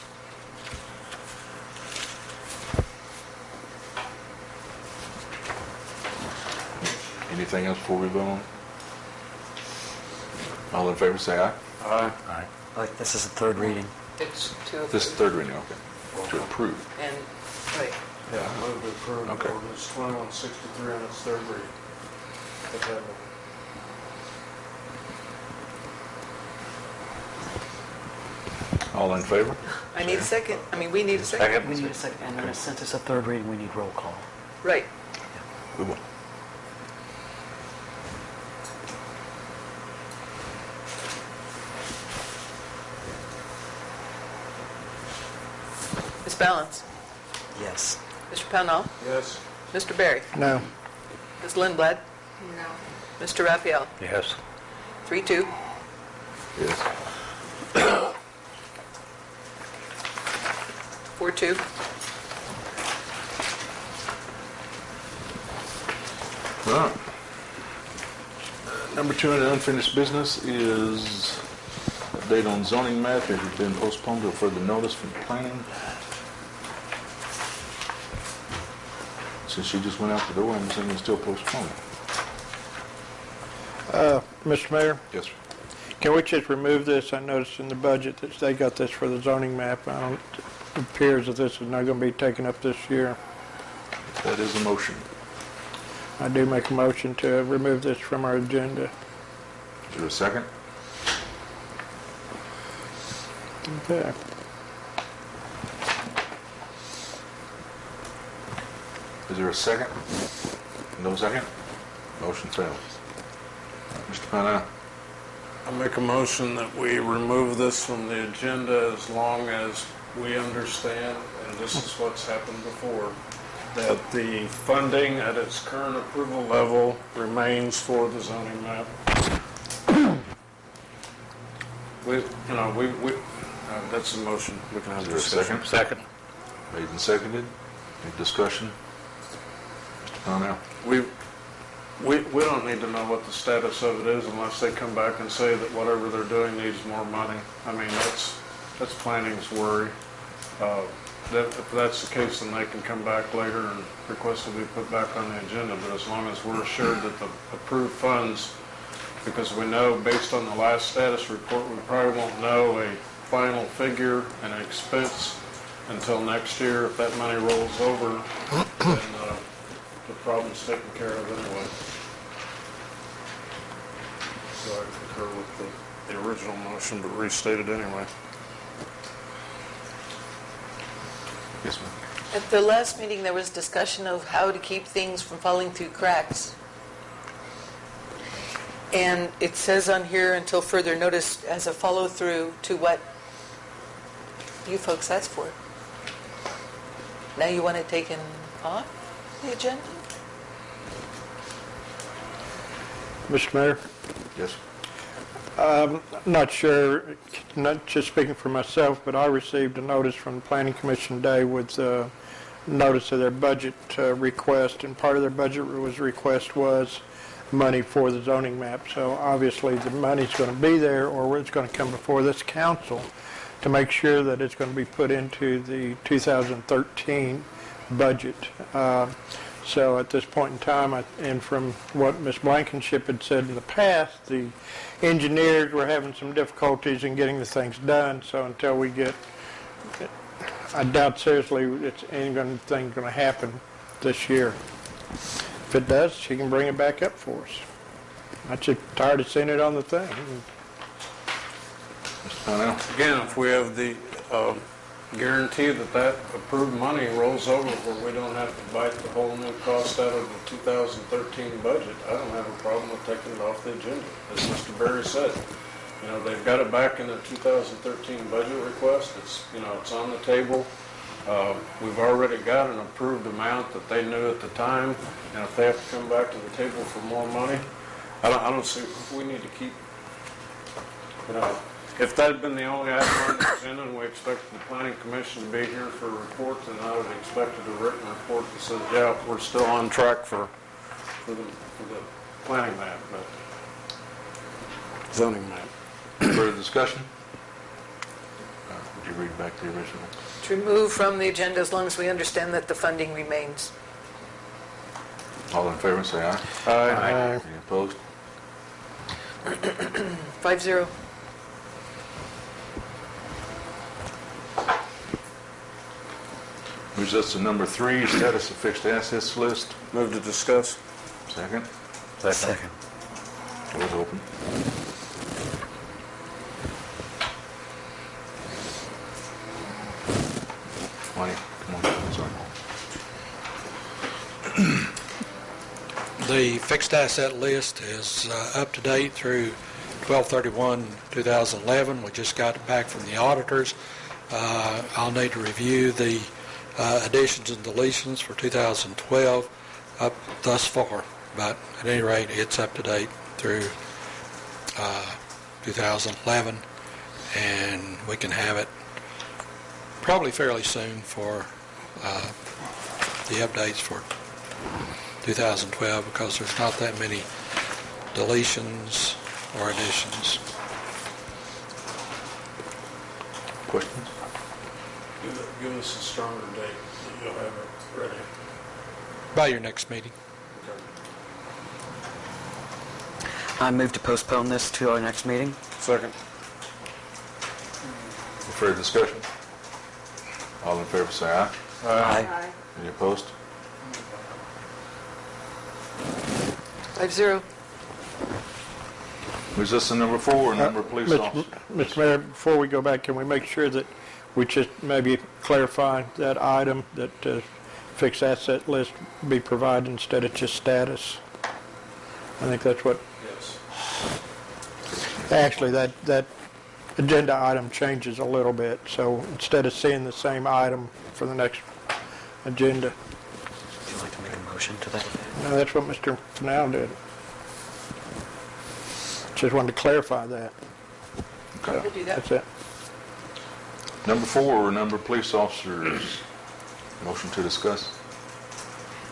Speaker 2: Anything else before we vote on? All in favor, say aye.
Speaker 1: Aye.
Speaker 2: Aye.
Speaker 5: Like, this is the third reading.
Speaker 4: It's to
Speaker 2: This is third reading, okay. To approve.
Speaker 4: And, right.
Speaker 1: Yeah, I move to approve
Speaker 2: Okay.
Speaker 1: ordinance 2163 on its third reading. Okay.
Speaker 2: All in favor?
Speaker 4: I need a second. We need a second.
Speaker 5: We need a second, and then since it's a third reading, we need roll call.
Speaker 4: Right.
Speaker 2: We will.
Speaker 4: Ms. Ballance?
Speaker 5: Yes.
Speaker 4: Mr. Pownall?
Speaker 1: Yes.
Speaker 4: Mr. Berry?
Speaker 8: No.
Speaker 4: Ms. Lindblad?
Speaker 7: No.
Speaker 4: Mr. Raphael?
Speaker 10: Yes.
Speaker 4: 3-2.
Speaker 2: Yes.
Speaker 4: 4-2.
Speaker 2: All right. Number 2 in unfinished business is update on zoning map. It has been postponed to further notice from planning. Since she just went out the door, I'm assuming it's still postponed.
Speaker 8: Mr. Mayor,
Speaker 2: Yes, sir.
Speaker 8: can we just remove this? I noticed in the budget that they got this for the zoning map. It appears that this is not going to be taken up this year.
Speaker 2: That is a motion.
Speaker 8: I do make a motion to remove this from our agenda.
Speaker 2: Is there a second?
Speaker 8: Okay.
Speaker 2: Is there a second? No second? Motion fails. Mr. Pate?
Speaker 1: I make a motion that we remove this from the agenda as long as we understand, and this is what's happened before, that the funding at its current approval level remains for the zoning map. That's the motion. We can have
Speaker 2: Is there a
Speaker 1: discussion.
Speaker 2: second? Made and seconded. Any discussion? Mr. Pownall?
Speaker 1: We don't need to know what the status of it is unless they come back and say that whatever they're doing needs more money. I mean, that's planning's worry. If that's the case, then they can come back later and request to be put back on the agenda. But as long as we're assured that the approved funds, because we know based on the last status report, we probably won't know a final figure and expense until next year. If that money rolls over, then the problem's taken care of anyway. So I concur with the original motion, but restated anyway.
Speaker 2: Yes, ma'am.
Speaker 4: At the last meeting, there was discussion of how to keep things from falling through cracks. And it says on here, until further notice, as a follow-through to what you folks asked for. Now you want it taken off the agenda?
Speaker 8: Mr. Mayor?
Speaker 2: Yes.
Speaker 8: I'm not sure, not just speaking for myself, but I received a notice from the Planning Commission today with notice of their budget request, and part of their budget request was money for the zoning map. So obviously the money's going to be there, or it's going to come before this council to make sure that it's going to be put into the 2013 budget. So at this point in time, and from what Ms. Blankenship had said in the past, the engineers were having some difficulties in getting the things done. So until we get, I doubt seriously it's anything going to happen this year. If it does, she can bring it back up for us. I'm just tired of seeing it on the thing.
Speaker 2: Mr. Pownall?
Speaker 1: Again, if we have the guarantee that approved money rolls over where we don't have to bite the whole new cost out of the 2013 budget, I don't have a problem with taking it off the agenda. As Mr. Berry said, they've got it back in the 2013 budget request. It's on the table. We've already got an approved amount that they knew at the time, and if they have to come back to the table for more money, I don't see we need to keep. If that had been the only item on the agenda, and we expected the Planning Commission to be here for a report, then I would have expected a written report that says, yeah, we're still on track for the planning map, but zoning map.
Speaker 2: Further discussion? Would you read back the original?
Speaker 4: To remove from the agenda as long as we understand that the funding remains.
Speaker 2: All in favor, say aye.
Speaker 8: Aye.
Speaker 2: Any opposed?
Speaker 4: 5-0.
Speaker 2: Moves us to number 3, status of fixed assets list.
Speaker 1: Move to discuss.
Speaker 2: Second.
Speaker 5: Second.
Speaker 2: Doors open. Money, come on, sorry.
Speaker 6: The fixed asset list is up to date through 12/31/2011. We just got it back from the auditors. I'll need to review the additions and deletions for 2012 up thus far. but at any rate, it's up to date through 2011, and we can have it probably fairly soon for the updates for 2012, because there's not that many deletions or additions.
Speaker 2: Questions?
Speaker 1: Give us a stronger date that you'll have it ready.
Speaker 6: By your next meeting.
Speaker 5: I move to postpone this to our next meeting.
Speaker 1: Second.
Speaker 2: Any further discussion? All in favor say aye.
Speaker 5: Aye.
Speaker 2: Any opposed?
Speaker 4: 5-0.
Speaker 2: Was this the number 4 or number of police officers?
Speaker 8: Mr. Mayor, before we go back, can we make sure that we just maybe clarify that item, that fixed asset list be provided instead of just status? I think that's what,
Speaker 1: Yes.
Speaker 8: actually, that agenda item changes a little bit, so instead of seeing the same item for the next agenda.
Speaker 5: Would you like to make a motion to that?
Speaker 8: No, that's what Mr. Pownall did. Just wanted to clarify that.
Speaker 2: Okay.
Speaker 4: We'll do that.
Speaker 8: That's it.
Speaker 2: Number 4, number of police officers. Motion to discuss.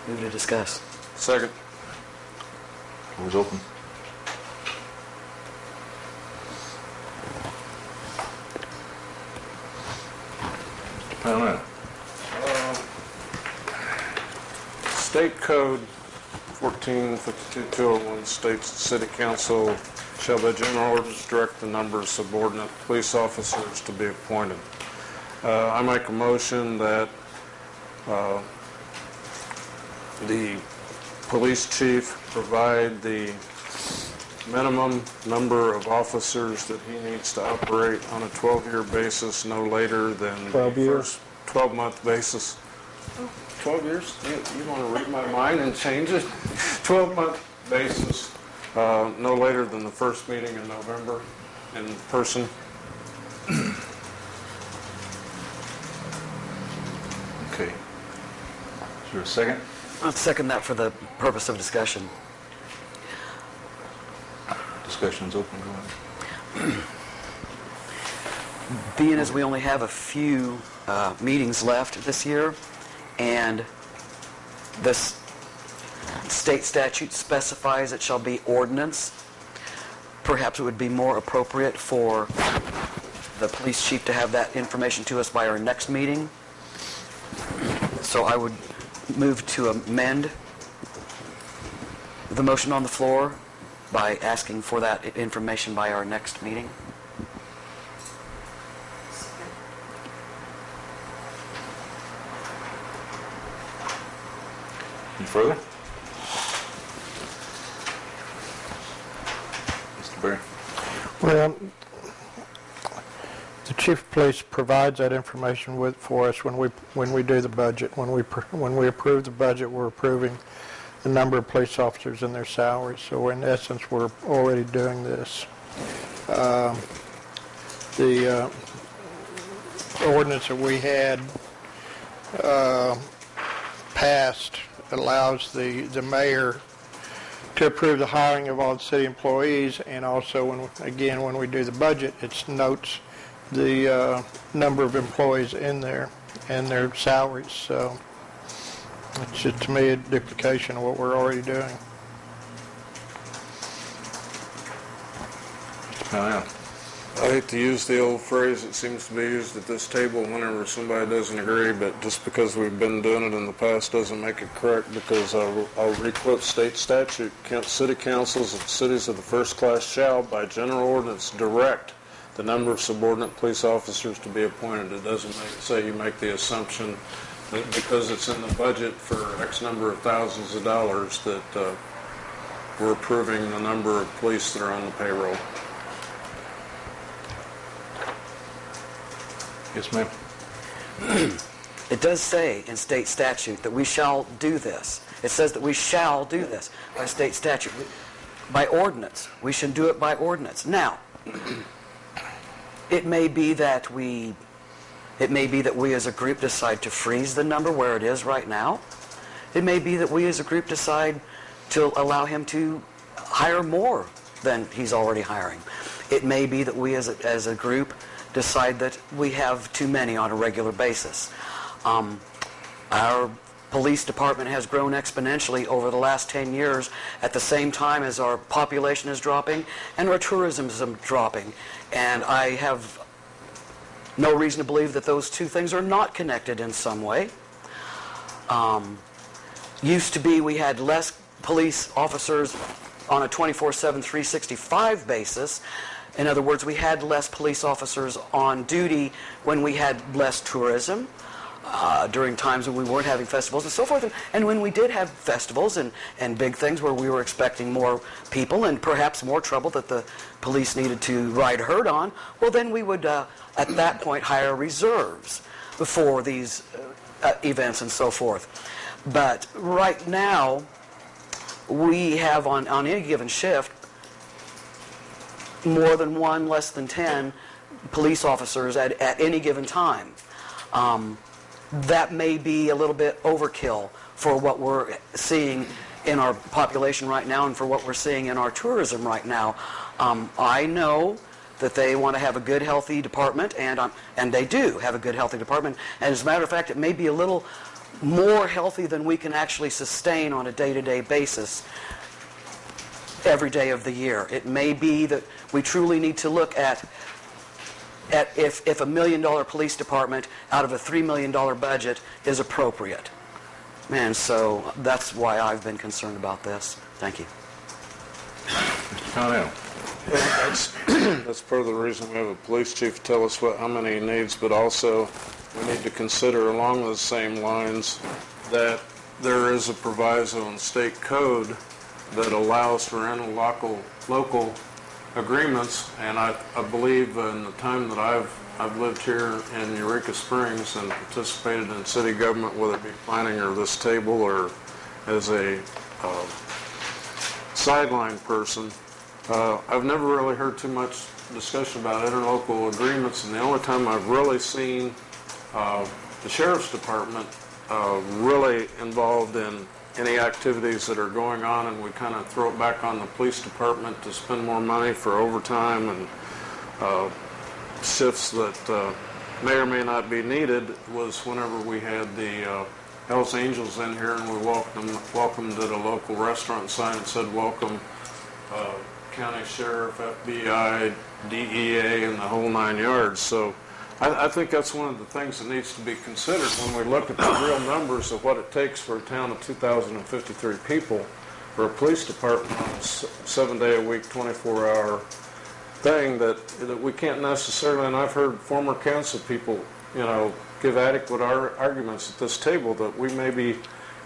Speaker 5: Move to discuss.
Speaker 1: Second.
Speaker 2: Floor is open. Mr. Pownall.
Speaker 1: State Code 1452-201 states the City Council shall by general orders direct the number of subordinate police officers to be appointed. I make a motion that the police chief provide the minimum number of officers that he needs to operate on a 12-year basis, no later than
Speaker 8: 12
Speaker 1: the
Speaker 8: years?
Speaker 1: first 12-month basis. 12 years? You want to read my mind and change it? 12-month basis, no later than the first meeting in November in person.
Speaker 2: Okay. Is there a second?
Speaker 5: I'll second that for the purpose of discussion.
Speaker 2: Discussion's open. Go ahead.
Speaker 5: Being as we only have a few meetings left this year, and this state statute specifies it shall be ordinance, perhaps it would be more appropriate for the police chief to have that information to us by our next meeting. So I would move to amend the motion on the floor by asking for that information by our next meeting.
Speaker 2: Any further? Mr. Berry?
Speaker 8: Well, the chief of police provides that information for us when we do the budget. When we approve the budget, we're approving the number of police officers and their salaries. So in essence, we're already doing this. The ordinance that we had passed allows the mayor to approve the hiring of all the city employees, and also when we do the budget, it notes the number of employees in there and their salaries. So it's just, to me, a duplication of what we're already doing.
Speaker 2: Mr. Pownall?
Speaker 1: I hate to use the old phrase that seems to be used at this table whenever somebody doesn't agree, but just because we've been doing it in the past doesn't make it correct, because I'll re-quote state statute. City councils of cities of the first class shall, by general ordinance, direct the number of subordinate police officers to be appointed. It doesn't say you make the assumption that because it's in the budget for X number of thousands of dollars that we're approving the number of police that are on the payroll.
Speaker 2: Yes, ma'am.
Speaker 5: It does say in state statute that we shall do this. It says that we shall do this by state statute. By ordinance. We should do it by ordinance. Now, it may be that we as a group decide to freeze the number where it is right now. It may be that we as a group decide to allow him to hire more than he's already hiring. It may be that we as a group decide that we have too many on a regular basis. Our police department has grown exponentially over the last 10 years at the same time as our population is dropping and our tourism is dropping. And I have no reason to believe that those two things are not connected in some way. Used to be we had less police officers on a 24/7, 365 basis. In other words, we had less police officers on duty when we had less tourism, during times when we weren't having festivals and so forth. And when we did have festivals and big things where we were expecting more people and perhaps more trouble that the police needed to ride herd on, well, then we would, at that point, hire reserves for these events and so forth. But right now, we have on any given shift more than one, less than 10 police officers at any given time. That may be a little bit overkill for what we're seeing in our population right now and for what we're seeing in our tourism right now. I know that they want to have a good, healthy department, and they do have a good, healthy department. And as a matter of fact, it may be a little more healthy than we can actually sustain on a day-to-day basis every day of the year. It may be that we truly need to look at if $1 million police department out of a $3 million budget is appropriate. And so that's why I've been concerned about this. Thank you.
Speaker 2: Mr. Pownall.
Speaker 1: That's part of the reason we have a police chief to tell us how many he needs, but also we need to consider along those same lines that there is a proviso in state code that allows for local agreements, and I believe in the time that I've lived here in Eureka Springs and participated in city government, whether it be planning or this table or as a sideline person, I've never really heard too much discussion about interlocal agreements, and the only time I've really seen the sheriff's department really involved in any activities that are going on, and we kind of throw it back on the police department to spend more money for overtime and shifts that may or may not be needed, was whenever we had the Hells Angels in here and we welcomed at a local restaurant sign that said welcome county sheriff, FBI, DEA, and the whole 9 yards. So I think that's one of the things that needs to be considered when we look at the real numbers of what it takes for a town of 2,053 people for a police department on a 7-day-a-week, 24-hour thing that we can't necessarily, and I've heard former council people, give adequate arguments at this table that we maybe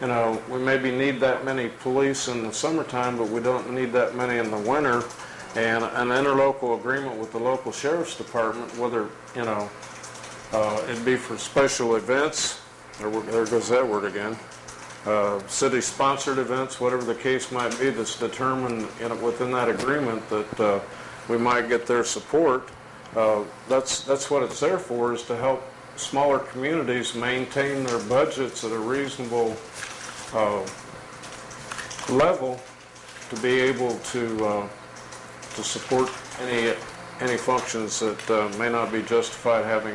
Speaker 1: need that many police in the summertime, but we don't need that many in the winter. And an interlocal agreement with the local sheriff's department, whether, it'd be for special events, there goes that word again, city-sponsored events, whatever the case might be, that's determined within that agreement that we might get their support. That's what it's there for, is to help smaller communities maintain their budgets at a reasonable level to be able to support any functions that may not be justified having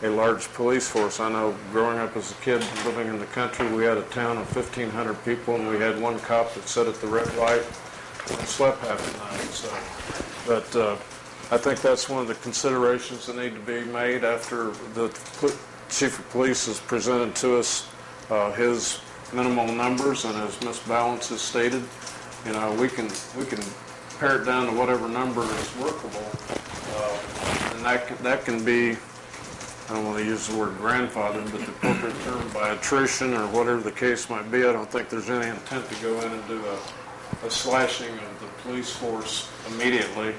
Speaker 1: a large police force. I know growing up as a kid living in the country, we had a town of 1,500 people, and we had one cop that sat at the red light and slept half the night. So, but I think that's one of the considerations that need to be made after the chief of police has presented to us his minimal numbers, and as Ms. Ballance has stated, we can pare it down to whatever number is workable, and that can be, I don't want to use the word grandfather, but the appropriate term by attrition or whatever the case might be. I don't think there's any intent to go in and do a slashing of the police force immediately.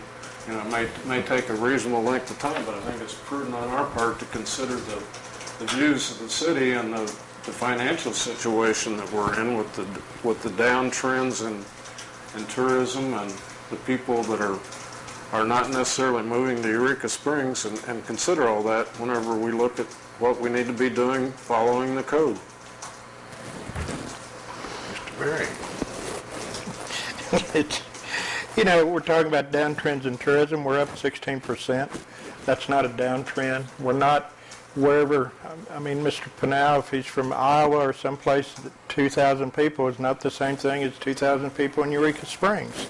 Speaker 1: It may take a reasonable length of time, but I think it's prudent on our part to consider the views of the city and the financial situation that we're in with the downtrends in tourism and the people that are not necessarily moving to Eureka Springs, and consider all that whenever we look at what we need to be doing following the code.
Speaker 2: Mr. Berry.
Speaker 8: It's, we're talking about downtrends in tourism. We're up 16%. That's not a downtrend. We're not wherever, Mr. Pownall, if he's from Iowa or someplace, 2,000 people is not the same thing as 2,000 people in Eureka Springs.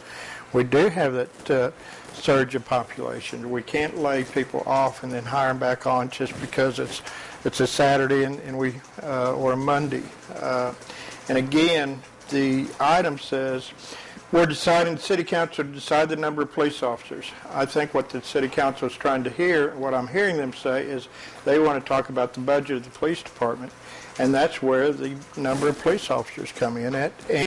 Speaker 8: We do have that surge of population. We can't lay people off and then hire them back on just because it's a Saturday and we or a Monday. And again, the item says we're deciding, the city council to decide the number of police officers. I think what the city council is trying to hear, what I'm hearing them say, is they want to talk about the budget of the police department, and that's where the number of police officers come in at. And